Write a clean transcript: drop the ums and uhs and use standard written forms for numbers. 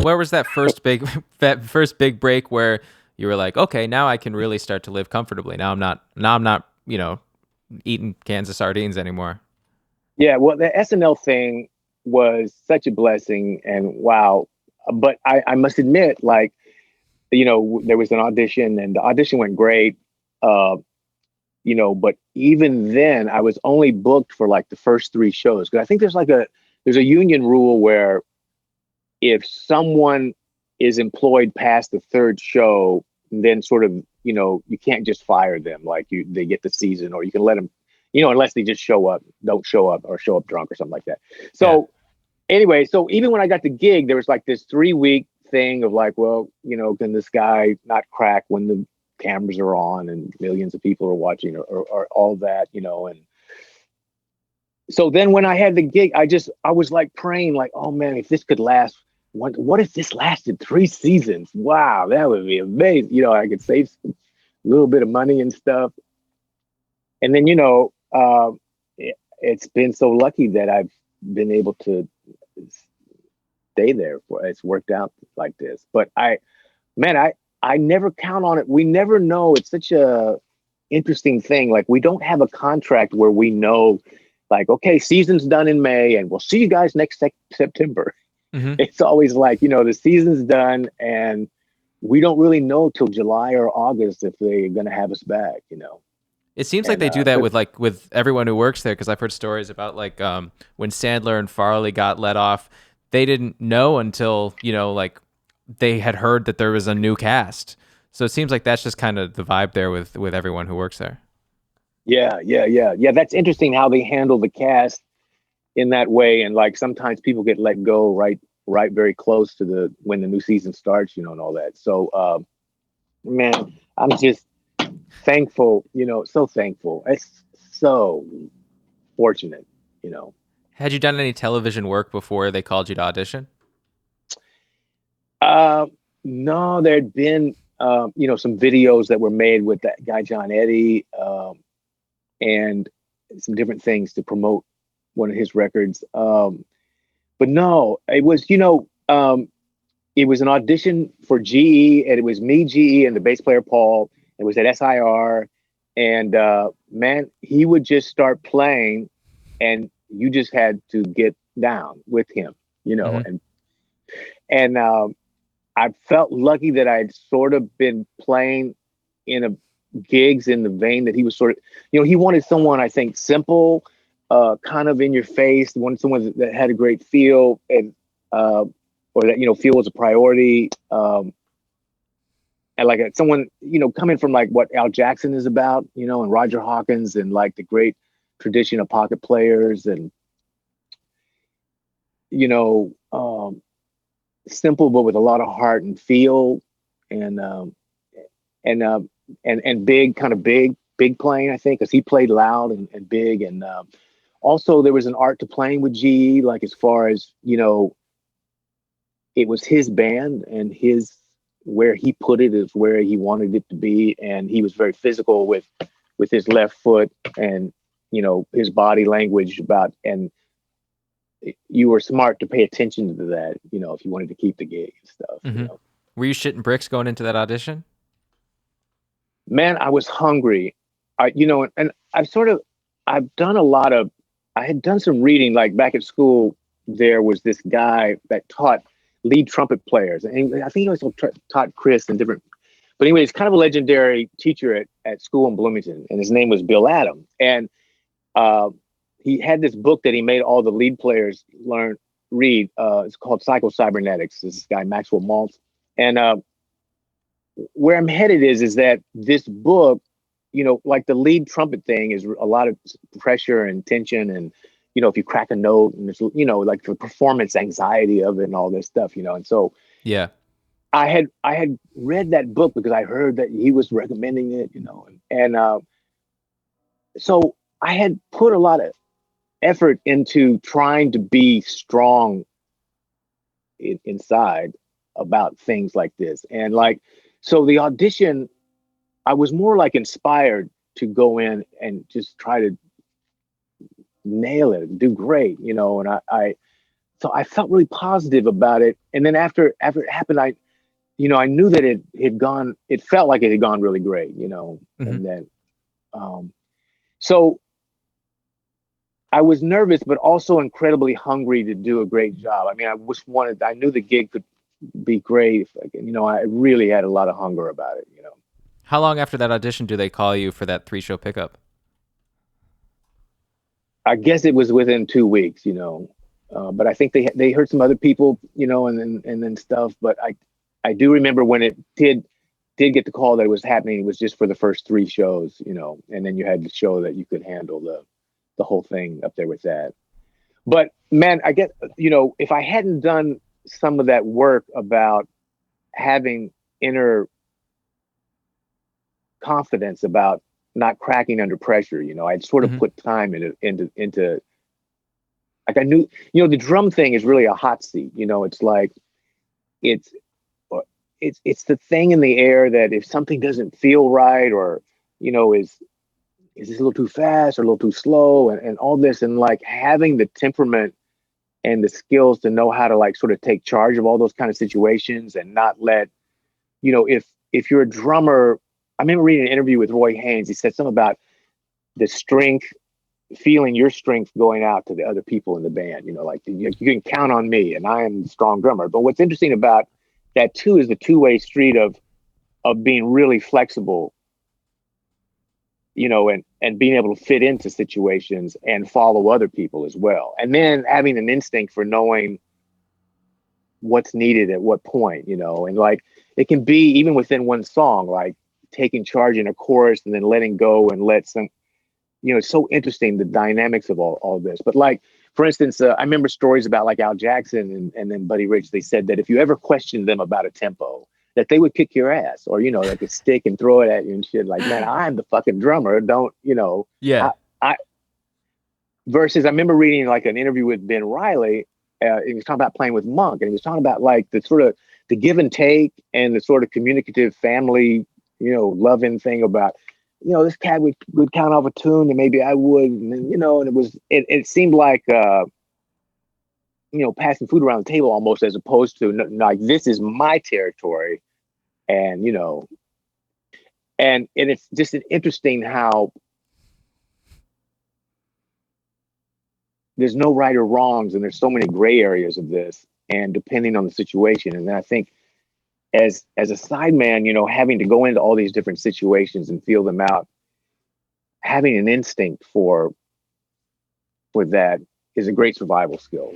where was that first big that first big break where you were like, okay, now I can really start to live comfortably. Now I'm not, eating cans of sardines anymore. Yeah, well, the SNL thing was such a blessing, and wow. But I must admit, like, there was an audition, and the audition went great. Uh, but even then, I was only booked for like the first three shows because I think there's a union rule where if someone is employed past the third show, then sort of, you can't just fire them like they get the season, or you can let them, unless they just don't show up or show up drunk or something like that. Yeah. So anyway, so even when I got the gig, there was like this 3 week thing of like, well, can this guy not crack when the cameras are on and millions of people are watching or all that, and so then when I had the gig, I was like praying, like, oh man, if this could last, what if this lasted 3 seasons? Wow, that would be amazing. I could save a little bit of money and stuff. And then, it's been so lucky that I've been able to stay there it's worked out like this. But I never count on it. We never know. It's such a interesting thing. Like, we don't have a contract where we know, like, okay, season's done in May and we'll see you guys next September. Hmm. It's always like, the season's done and we don't really know till July or August if they're going to have us back. It seems like And they do that but with everyone who works there, because I've heard stories about like when Sandler and Farley got let off, they didn't know until like they had heard that there was a new cast. So it seems like that's just kind of the vibe there with everyone who works there. yeah. That's interesting how they handle the cast in that way. And like sometimes people get let go right very close to when the new season starts, and all that. So man, I'm just thankful, so thankful. It's so fortunate, you know. Had you done any television work before they called you to audition? Uh, no, there'd been some videos that were made with that guy John Eddy, and some different things to promote one of his records. But no, it was an audition for GE, and it was me, GE, and the bass player Paul. It was at SIR, and man, he would just start playing, and you just had to get down with him, Hmm. and I felt lucky that I'd sort of been playing in a gigs in the vein that he was sort of, he wanted someone, I think, simple, kind of in your face, wanted someone that had a great feel, and or that feel was a priority, and like someone coming from like what Al Jackson is about, and Roger Hawkins, and like the great tradition of pocket players, and you know um, simple but with a lot of heart and feel, and and and big, kind of big playing, I think, because he played loud and big, and also there was an art to playing with GE, like as far as it was his band, and his where he put it is where he wanted it to be, and he was very physical with his left foot, and his body language about, and you were smart to pay attention to that, if you wanted to keep the gig and stuff. Hmm. Were you shitting bricks going into that audition? Man, I was hungry. And I've done I had done some reading, like back at school. There was this guy that taught lead trumpet players, and I think he also taught Chris and different. But anyway, he's kind of a legendary teacher at school in Bloomington, and his name was Bill Adam. And uh, he had this book that he made all the lead players read. It's called Psycho-Cybernetics. This guy Maxwell Maltz, and where I'm headed is that this book, like the lead trumpet thing is a lot of pressure and tension, and if you crack a note, and it's like the performance anxiety of it and all this stuff, and so Yeah. I had read that book because I heard that he was recommending it, and so I had put a lot of effort into trying to be strong inside about things like this, and like, so the audition, I was more like inspired to go in and just try to nail it, do great, and So I felt really positive about it. And then after it happened, I knew that it had gone, it felt like it had gone really great, Hmm. and then, um, so I was nervous, but also incredibly hungry to do a great job. I mean, I knew the gig could be great. I really had a lot of hunger about it. How long after that audition do they call you for that 3 show pickup? I guess it was within 2 weeks, but I think they heard some other people, and then stuff. But I do remember when it did get the call that it was happening. It was just for the first 3 shows, and then you had to show that you could handle the whole thing up there with that. But man, I guess if I hadn't done some of that work about having inner confidence about not cracking under pressure, I'd sort of Hmm. put time into like I knew, the drum thing is really a hot seat. It's like it's it's the thing in the air that if something doesn't feel right, or is this a little too fast or a little too slow, and all this, and like having the temperament and the skills to know how to like sort of take charge of all those kind of situations and not let, if you're a drummer. I remember reading an interview with Roy Haynes. He said something about the strength, feeling your strength going out to the other people in the band. Like you can count on me, and I am the strong drummer. But what's interesting about that too is the two-way street of being really flexible, and being able to fit into situations and follow other people as well. And then having an instinct for knowing what's needed at what point, and like it can be even within one song, like taking charge in a chorus and then letting go and let some, it's so interesting, the dynamics of all this. But like, for instance, I remember stories about like Al Jackson and then Buddy Rich. They said that if you ever questioned them about a tempo, that they would kick your ass, or like a stick and throw it at you and shit. Like, man, I'm the fucking drummer. Don't Yeah. I, I versus I remember reading like an interview with Ben Riley. He was talking about playing with Monk, and he was talking about like the sort of the give and take and the sort of communicative family, loving thing about, this cat would count off a tune and maybe I would, and then, and it seemed like, passing food around the table almost, as opposed to like, this is my territory. And, and it's just an interesting how there's no right or wrongs, and there's so many gray areas of this, and depending on the situation. And then I think as a sideman, having to go into all these different situations and feel them out, having an instinct for that is a great survival skill.